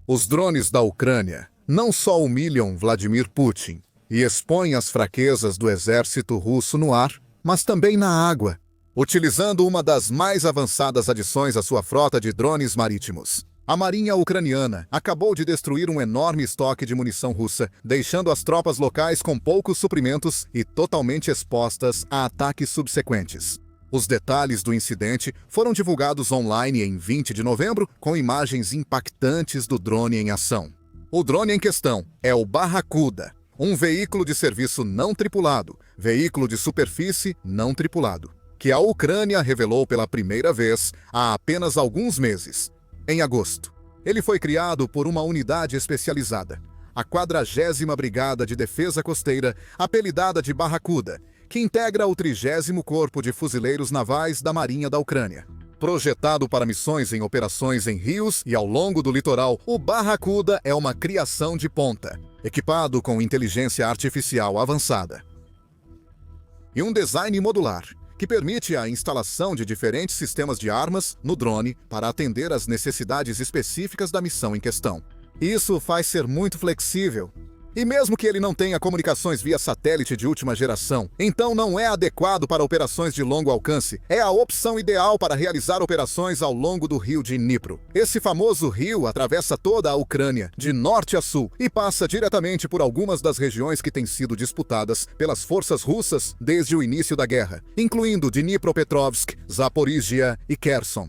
Os drones da Ucrânia não só humilham Vladimir Putin e expõem as fraquezas do exército russo no ar, mas também na água, utilizando uma das mais avançadas adições à sua frota de drones marítimos. A marinha ucraniana acabou de destruir um enorme estoque de munição russa, deixando as tropas locais com poucos suprimentos e totalmente expostas a ataques subsequentes. Os detalhes do incidente foram divulgados online em 20 de novembro, com imagens impactantes do drone em ação. O drone em questão é o Barracuda, um veículo de serviço não tripulado, veículo de superfície não tripulado, que a Ucrânia revelou pela primeira vez há apenas alguns meses, em agosto. Ele foi criado por uma unidade especializada, a 40ª Brigada de Defesa Costeira, apelidada de Barracuda, que integra o 30º Corpo de Fuzileiros Navais da Marinha da Ucrânia. Projetado para missões em operações em rios e ao longo do litoral, o Barracuda é uma criação de ponta, equipado com inteligência artificial avançada e um design modular, que permite a instalação de diferentes sistemas de armas no drone para atender às necessidades específicas da missão em questão. Isso faz ser muito flexível. E mesmo que ele não tenha comunicações via satélite de última geração, então não é adequado para operações de longo alcance, é a opção ideal para realizar operações ao longo do rio Dnipro. Esse famoso rio atravessa toda a Ucrânia, de norte a sul, e passa diretamente por algumas das regiões que têm sido disputadas pelas forças russas desde o início da guerra, incluindo Dnipropetrovsk, Zaporizhia e Kherson.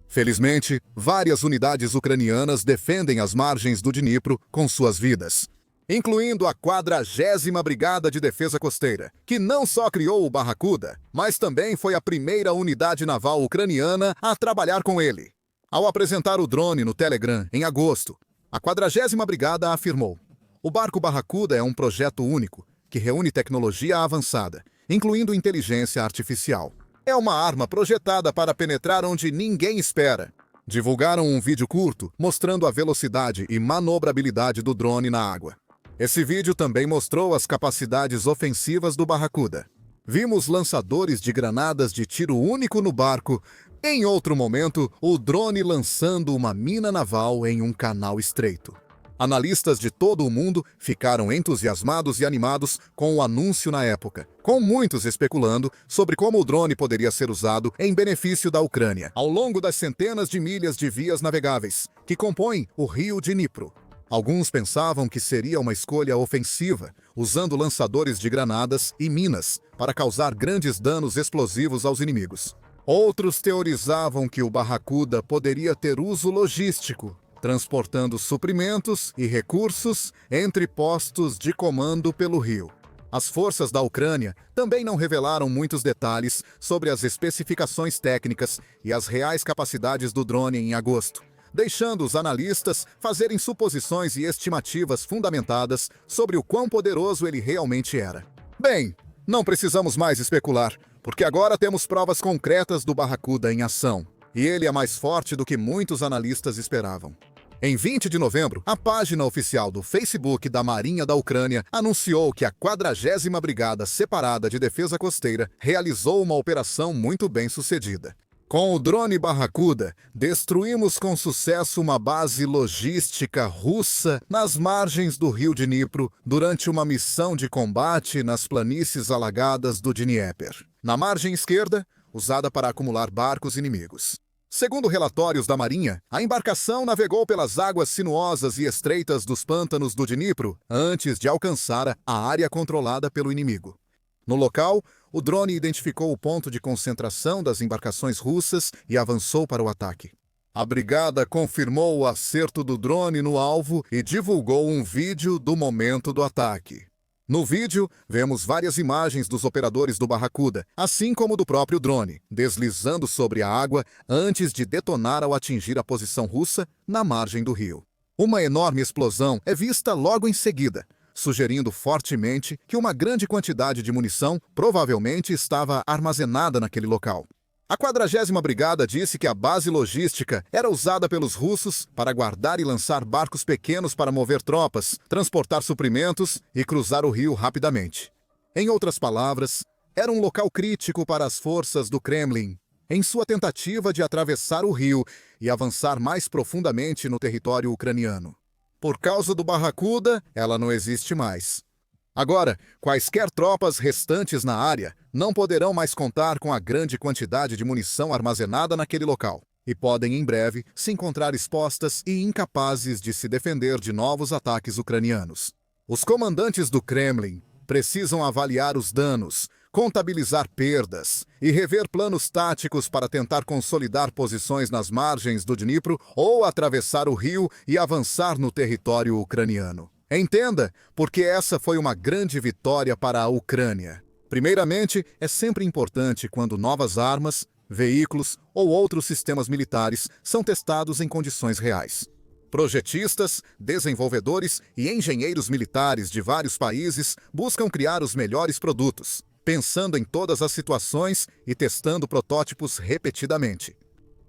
Felizmente, várias unidades ucranianas defendem as margens do Dnipro com suas vidas, incluindo a 40ª Brigada de Defesa Costeira, que não só criou o Barracuda, mas também foi a primeira unidade naval ucraniana a trabalhar com ele. Ao apresentar o drone no Telegram em agosto, a 40ª Brigada afirmou: o barco Barracuda é um projeto único, que reúne tecnologia avançada, incluindo inteligência artificial. É uma arma projetada para penetrar onde ninguém espera. Divulgaram um vídeo curto mostrando a velocidade e manobrabilidade do drone na água. Esse vídeo também mostrou as capacidades ofensivas do Barracuda. Vimos lançadores de granadas de tiro único no barco. Em outro momento, o drone lançando uma mina naval em um canal estreito. Analistas de todo o mundo ficaram entusiasmados e animados com o anúncio na época, com muitos especulando sobre como o drone poderia ser usado em benefício da Ucrânia, ao longo das centenas de milhas de vias navegáveis que compõem o rio Dnipro. Alguns pensavam que seria uma escolha ofensiva, usando lançadores de granadas e minas para causar grandes danos explosivos aos inimigos. Outros teorizavam que o Barracuda poderia ter uso logístico, transportando suprimentos e recursos entre postos de comando pelo rio. As forças da Ucrânia também não revelaram muitos detalhes sobre as especificações técnicas e as reais capacidades do drone em agosto, deixando os analistas fazerem suposições e estimativas fundamentadas sobre o quão poderoso ele realmente era. Bem, não precisamos mais especular, porque agora temos provas concretas do Barracuda em ação, e ele é mais forte do que muitos analistas esperavam. Em 20 de novembro, a página oficial do Facebook da Marinha da Ucrânia anunciou que a 40ª Brigada Separada de Defesa Costeira realizou uma operação muito bem sucedida. Com o drone Barracuda, destruímos com sucesso uma base logística russa nas margens do rio Dnipro durante uma missão de combate nas planícies alagadas do Dnieper, na margem esquerda, usada para acumular barcos inimigos. Segundo relatórios da Marinha, a embarcação navegou pelas águas sinuosas e estreitas dos pântanos do Dnipro antes de alcançar a área controlada pelo inimigo. No local, o drone identificou o ponto de concentração das embarcações russas e avançou para o ataque. A brigada confirmou o acerto do drone no alvo e divulgou um vídeo do momento do ataque. No vídeo, vemos várias imagens dos operadores do Barracuda, assim como do próprio drone, deslizando sobre a água antes de detonar ao atingir a posição russa na margem do rio. Uma enorme explosão é vista logo em seguida, sugerindo fortemente que uma grande quantidade de munição provavelmente estava armazenada naquele local. A 40ª Brigada disse que a base logística era usada pelos russos para guardar e lançar barcos pequenos para mover tropas, transportar suprimentos e cruzar o rio rapidamente. Em outras palavras, era um local crítico para as forças do Kremlin. em sua tentativa de atravessar o rio e avançar mais profundamente no território ucraniano. Por causa do Barracuda, ela não existe mais. Agora, quaisquer tropas restantes na área não poderão mais contar com a grande quantidade de munição armazenada naquele local e podem, em breve, se encontrar expostas e incapazes de se defender de novos ataques ucranianos. Os comandantes do Kremlin precisam avaliar os danos, contabilizar perdas e rever planos táticos para tentar consolidar posições nas margens do Dnipro ou atravessar o rio e avançar no território ucraniano. Entenda, porque essa foi uma grande vitória para a Ucrânia. Primeiramente, é sempre importante quando novas armas, veículos ou outros sistemas militares são testados em condições reais. Projetistas, desenvolvedores e engenheiros militares de vários países buscam criar os melhores produtos, pensando em todas as situações e testando protótipos repetidamente.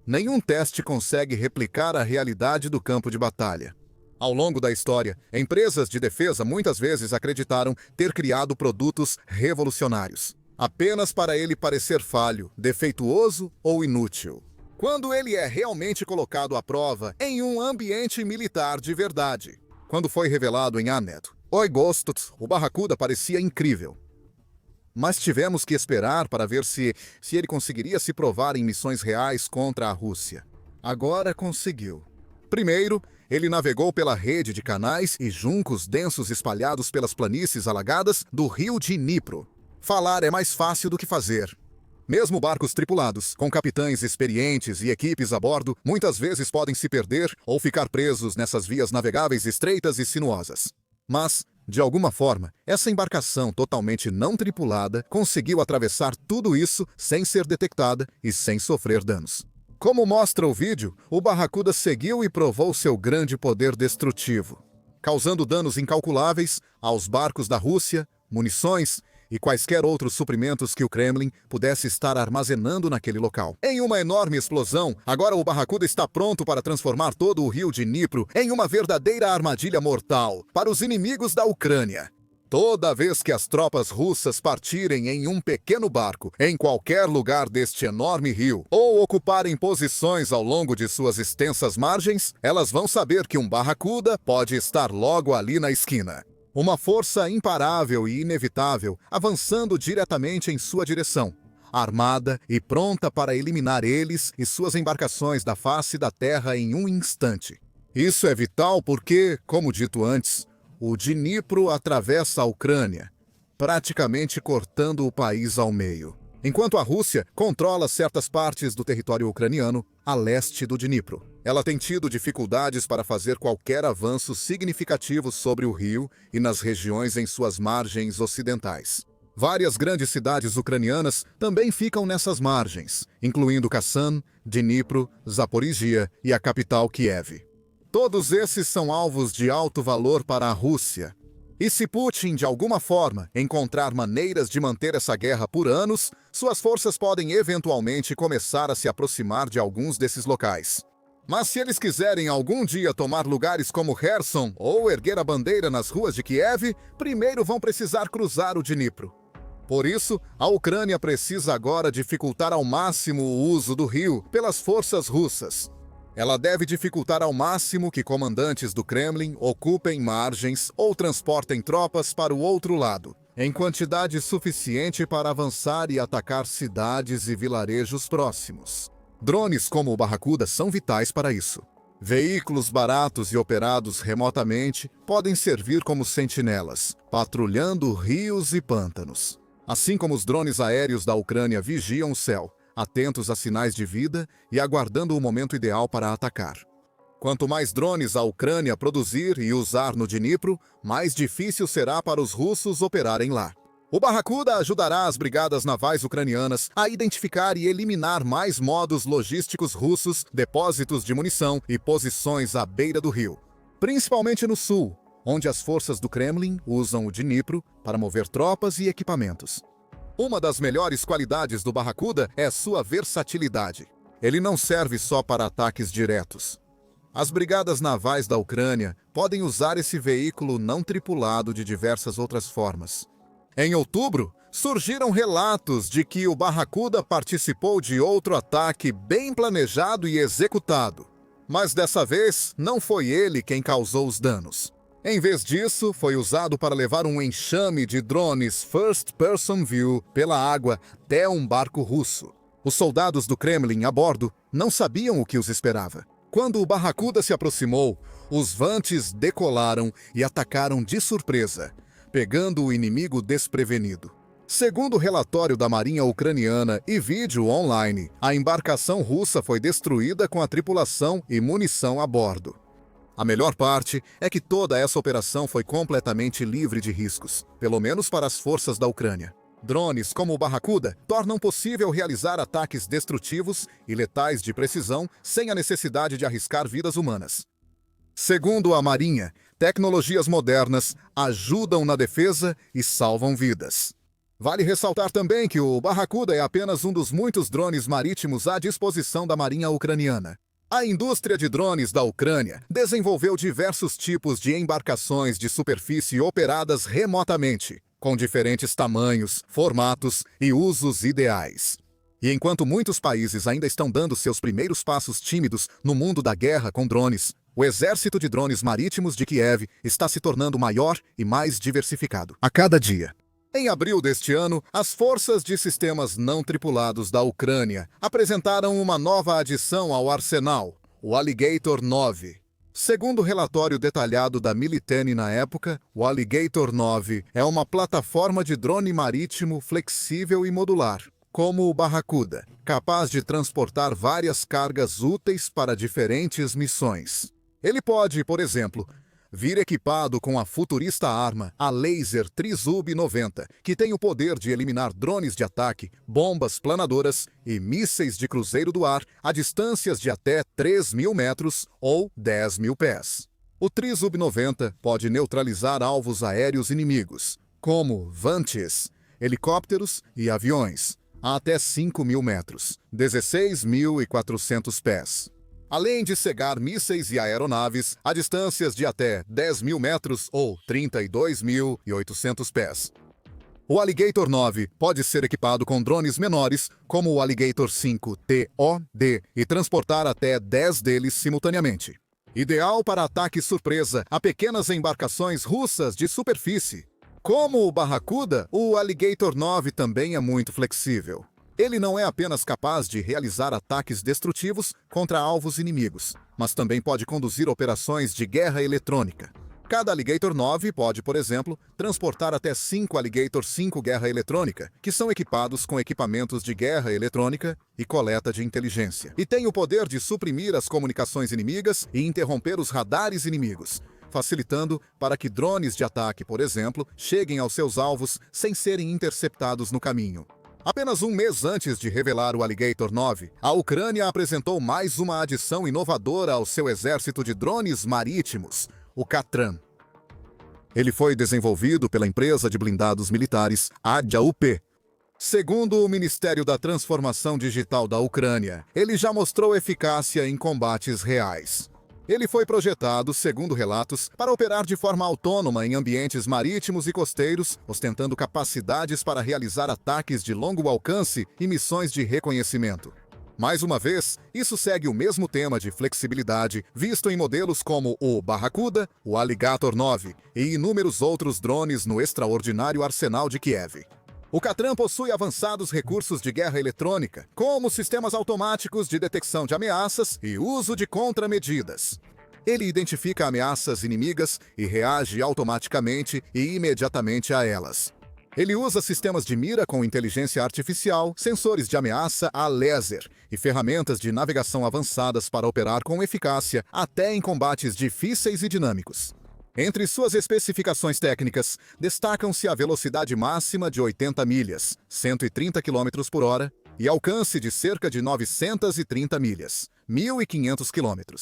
Nenhum teste consegue replicar a realidade do campo de batalha. Ao longo da história, empresas de defesa muitas vezes acreditaram ter criado produtos revolucionários, apenas para ele parecer falho, defeituoso ou inútil. Quando ele é realmente colocado à prova em um ambiente militar de verdade. Quando foi revelado em Anet, o Barracuda parecia incrível. Mas tivemos que esperar para ver se ele conseguiria se provar em missões reais contra a Rússia. Agora conseguiu. Primeiro, ele navegou pela rede de canais e juncos densos espalhados pelas planícies alagadas do rio Dnipro. Falar é mais fácil do que fazer. Mesmo barcos tripulados, com capitães experientes e equipes a bordo, muitas vezes podem se perder ou ficar presos nessas vias navegáveis estreitas e sinuosas. Mas, de alguma forma, essa embarcação totalmente não tripulada conseguiu atravessar tudo isso sem ser detectada e sem sofrer danos. Como mostra o vídeo, o Barracuda seguiu e provou seu grande poder destrutivo, causando danos incalculáveis aos barcos da Rússia, munições e quaisquer outros suprimentos que o Kremlin pudesse estar armazenando naquele local. Em uma enorme explosão, agora o Barracuda está pronto para transformar todo o rio Dnipro em uma verdadeira armadilha mortal para os inimigos da Ucrânia. Toda vez que as tropas russas partirem em um pequeno barco em qualquer lugar deste enorme rio ou ocuparem posições ao longo de suas extensas margens, elas vão saber que um Barracuda pode estar logo ali na esquina. Uma força imparável e inevitável avançando diretamente em sua direção, armada e pronta para eliminar eles e suas embarcações da face da terra em um instante. Isso é vital porque, como dito antes, o Dnipro atravessa a Ucrânia, praticamente cortando o país ao meio, enquanto a Rússia controla certas partes do território ucraniano a leste do Dnipro. Ela tem tido dificuldades para fazer qualquer avanço significativo sobre o rio e nas regiões em suas margens ocidentais. Várias grandes cidades ucranianas também ficam nessas margens, incluindo Kassan, Dnipro, Zaporizhia e a capital Kiev. Todos esses são alvos de alto valor para a Rússia. E se Putin, de alguma forma, encontrar maneiras de manter essa guerra por anos, suas forças podem eventualmente começar a se aproximar de alguns desses locais. Mas se eles quiserem algum dia tomar lugares como Kherson ou erguer a bandeira nas ruas de Kiev, primeiro vão precisar cruzar o Dnipro. Por isso, a Ucrânia precisa agora dificultar ao máximo o uso do rio pelas forças russas. Ela deve dificultar ao máximo que comandantes do Kremlin ocupem margens ou transportem tropas para o outro lado, em quantidade suficiente para avançar e atacar cidades e vilarejos próximos. Drones como o Barracuda são vitais para isso. Veículos baratos e operados remotamente podem servir como sentinelas, patrulhando rios e pântanos. Assim como os drones aéreos da Ucrânia vigiam o céu, atentos a sinais de vida e aguardando o momento ideal para atacar. Quanto mais drones a Ucrânia produzir e usar no Dnipro, mais difícil será para os russos operarem lá. O Barracuda ajudará as brigadas navais ucranianas a identificar e eliminar mais modos logísticos russos, depósitos de munição e posições à beira do rio, principalmente no sul, onde as forças do Kremlin usam o Dnipro para mover tropas e equipamentos. Uma das melhores qualidades do Barracuda é sua versatilidade. Ele não serve só para ataques diretos. As brigadas navais da Ucrânia podem usar esse veículo não tripulado de diversas outras formas. Em outubro, Surgiram relatos de que o Barracuda participou de outro ataque bem planejado e executado. Mas dessa vez, não foi ele quem causou os danos. Em vez disso, foi usado para levar um enxame de drones First Person View pela água até um barco russo. Os soldados do Kremlin a bordo não sabiam o que os esperava. Quando o Barracuda se aproximou, os Vantes decolaram e atacaram de surpresa, pegando o inimigo desprevenido. Segundo o relatório da Marinha Ucraniana e vídeo online, a embarcação russa foi destruída com a tripulação e munição a bordo. A melhor parte é que toda essa operação foi completamente livre de riscos, pelo menos para as forças da Ucrânia. Drones como o Barracuda tornam possível realizar ataques destrutivos e letais de precisão sem a necessidade de arriscar vidas humanas. Segundo a Marinha, tecnologias modernas ajudam na defesa e salvam vidas. Vale ressaltar também que o Barracuda é apenas um dos muitos drones marítimos à disposição da Marinha Ucraniana. A indústria de drones da Ucrânia desenvolveu diversos tipos de embarcações de superfície operadas remotamente, com diferentes tamanhos, formatos e usos ideais. E enquanto muitos países ainda estão dando seus primeiros passos tímidos no mundo da guerra com drones, o exército de drones marítimos de Kiev está se tornando maior e mais diversificado a cada dia. Em abril deste ano, as forças de sistemas não tripulados da Ucrânia apresentaram uma nova adição ao arsenal, o Alligator 9. Segundo o relatório detalhado da Military na época, o Alligator 9 é uma plataforma de drone marítimo flexível e modular, como o Barracuda, capaz de transportar várias cargas úteis para diferentes missões. Ele pode, por exemplo, vir equipado com a futurista arma, a Laser Trizub 90, que tem o poder de eliminar drones de ataque, bombas planadoras e mísseis de cruzeiro do ar a distâncias de até 3.000 metros ou 10.000 pés. O Trizub 90 pode neutralizar alvos aéreos inimigos, como Vantes, helicópteros e aviões, a até 5.000 metros, 16.400 pés. Além de cegar mísseis e aeronaves a distâncias de até 10.000 metros ou 32.800 pés. O Alligator 9 pode ser equipado com drones menores, como o Alligator 5 TOD, e transportar até 10 deles simultaneamente. Ideal para ataque surpresa a pequenas embarcações russas de superfície. Como o Barracuda, o Alligator 9 também é muito flexível. Ele não é apenas capaz de realizar ataques destrutivos contra alvos inimigos, mas também pode conduzir operações de guerra eletrônica. Cada Alligator 9 pode, por exemplo, transportar até 5 Alligator 5 Guerra Eletrônica, que são equipados com equipamentos de guerra eletrônica e coleta de inteligência. E tem o poder de suprimir as comunicações inimigas e interromper os radares inimigos, facilitando para que drones de ataque, por exemplo, cheguem aos seus alvos sem serem interceptados no caminho. Apenas um mês antes de revelar o Alligator 9, a Ucrânia apresentou mais uma adição inovadora ao seu exército de drones marítimos, o Katran. Ele foi desenvolvido pela empresa de blindados militares ADIA-UP. Segundo o Ministério da Transformação Digital da Ucrânia, ele já mostrou eficácia em combates reais. Ele foi projetado, segundo relatos, para operar de forma autônoma em ambientes marítimos e costeiros, ostentando capacidades para realizar ataques de longo alcance e missões de reconhecimento. Mais uma vez, isso segue o mesmo tema de flexibilidade visto em modelos como o Barracuda, o Alligator 9 e inúmeros outros drones no extraordinário arsenal de Kiev. O Katran possui avançados recursos de guerra eletrônica, como sistemas automáticos de detecção de ameaças e uso de contramedidas. Ele identifica ameaças inimigas e reage automaticamente e imediatamente a elas. Ele usa sistemas de mira com inteligência artificial, sensores de ameaça a laser e ferramentas de navegação avançadas para operar com eficácia até em combates difíceis e dinâmicos. Entre suas especificações técnicas, destacam-se a velocidade máxima de 80 milhas, 130 km por hora, e alcance de cerca de 930 milhas, 1.500 km.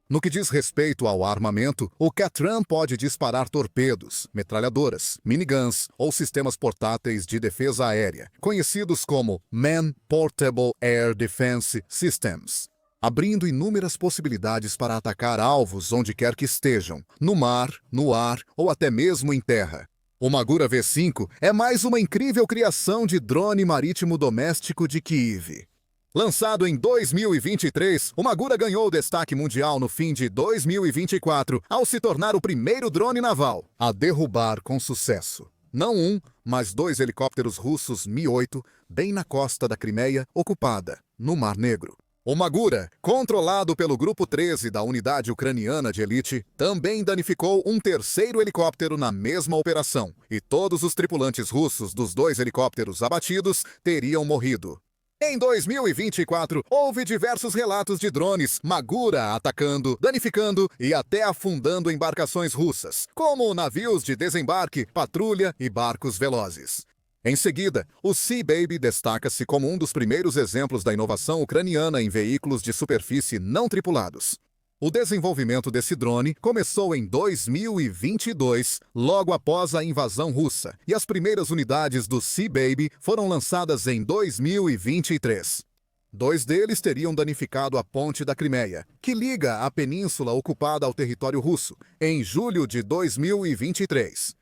No que diz respeito ao armamento, o Katran pode disparar torpedos, metralhadoras, miniguns ou sistemas portáteis de defesa aérea, conhecidos como Man-Portable Air Defense Systems, abrindo inúmeras possibilidades para atacar alvos onde quer que estejam, no mar, no ar ou até mesmo em terra. O Magura V5 é mais uma incrível criação de drone marítimo doméstico de Kyiv. Lançado em 2023, o Magura ganhou destaque mundial no fim de 2024 ao se tornar o primeiro drone naval a derrubar com sucesso não um, mas 2 helicópteros russos Mi-8 bem na costa da Crimeia, ocupada, no Mar Negro. O Magura, controlado pelo Grupo 13 da Unidade Ucraniana de Elite, também danificou um 3º helicóptero na mesma operação, e todos os tripulantes russos dos 2 helicópteros abatidos teriam morrido. Em 2024, houve diversos relatos de drones Magura atacando, danificando e até afundando embarcações russas, como navios de desembarque, patrulha e barcos velozes. Em seguida, o Sea Baby destaca-se como um dos primeiros exemplos da inovação ucraniana em veículos de superfície não tripulados. O desenvolvimento desse drone começou em 2022, logo após a invasão russa, e as primeiras unidades do Sea Baby foram lançadas em 2023. 2 deles teriam danificado a ponte da Crimeia, que liga a península ocupada ao território russo, em julho de 2023.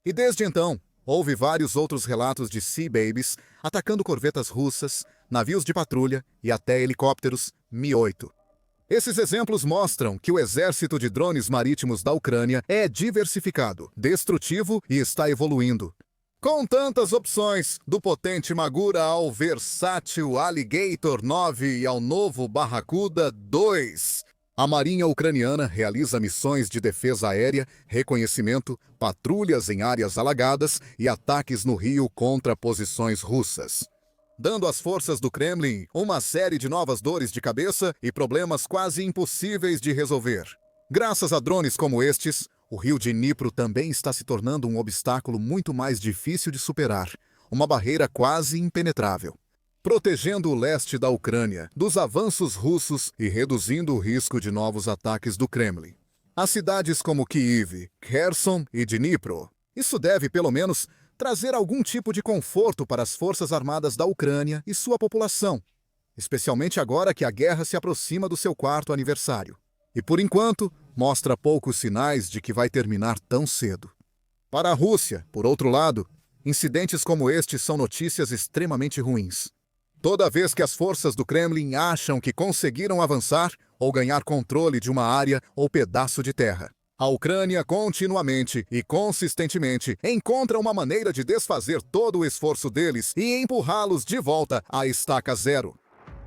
E desde então, houve vários outros relatos de Sea Babies atacando corvetas russas, navios de patrulha e até helicópteros Mi-8. Esses exemplos mostram que o exército de drones marítimos da Ucrânia é diversificado, destrutivo e está evoluindo. Com tantas opções, do potente Magura ao versátil Alligator 9 e ao novo Barracuda 2, a Marinha Ucraniana realiza missões de defesa aérea, reconhecimento, patrulhas em áreas alagadas e ataques no rio contra posições russas, dando às forças do Kremlin uma série de novas dores de cabeça e problemas quase impossíveis de resolver. Graças a drones como estes, o rio Dnipro também está se tornando um obstáculo muito mais difícil de superar, uma barreira quase impenetrável, protegendo o leste da Ucrânia dos avanços russos e reduzindo o risco de novos ataques do Kremlin. As cidades como Kyiv, Kherson e Dnipro. Isso deve, pelo menos, trazer algum tipo de conforto para as forças armadas da Ucrânia e sua população, especialmente agora que a guerra se aproxima do seu 4º aniversário. E, por enquanto, mostra poucos sinais de que vai terminar tão cedo. Para a Rússia, por outro lado, incidentes como este são notícias extremamente ruins. Toda vez que as forças do Kremlin acham que conseguiram avançar ou ganhar controle de uma área ou pedaço de terra, a Ucrânia continuamente e consistentemente encontra uma maneira de desfazer todo o esforço deles e empurrá-los de volta à estaca zero.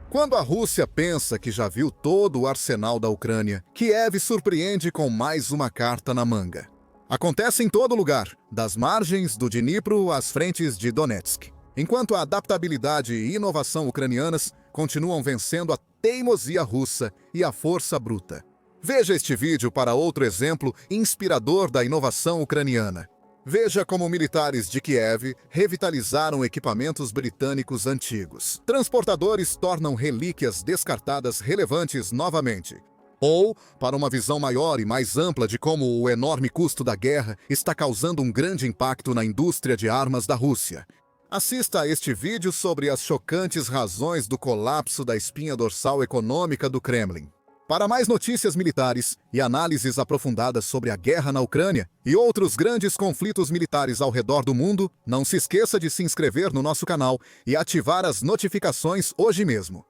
Quando a Rússia pensa que já viu todo o arsenal da Ucrânia, Kiev surpreende com mais uma carta na manga. Acontece em todo lugar, das margens do Dnipro às frentes de Donetsk, enquanto a adaptabilidade e inovação ucranianas continuam vencendo a teimosia russa e a força bruta. Veja este vídeo para outro exemplo inspirador da inovação ucraniana. Veja como militares de Kiev revitalizaram equipamentos britânicos antigos. Transportadores tornam relíquias descartadas relevantes novamente. Ou para uma visão maior e mais ampla de como o enorme custo da guerra está causando um grande impacto na indústria de armas da Rússia. Assista a este vídeo sobre as chocantes razões do colapso da espinha dorsal econômica do Kremlin. Para mais notícias militares e análises aprofundadas sobre a guerra na Ucrânia e outros grandes conflitos militares ao redor do mundo, não se esqueça de se inscrever no nosso canal e ativar as notificações hoje mesmo.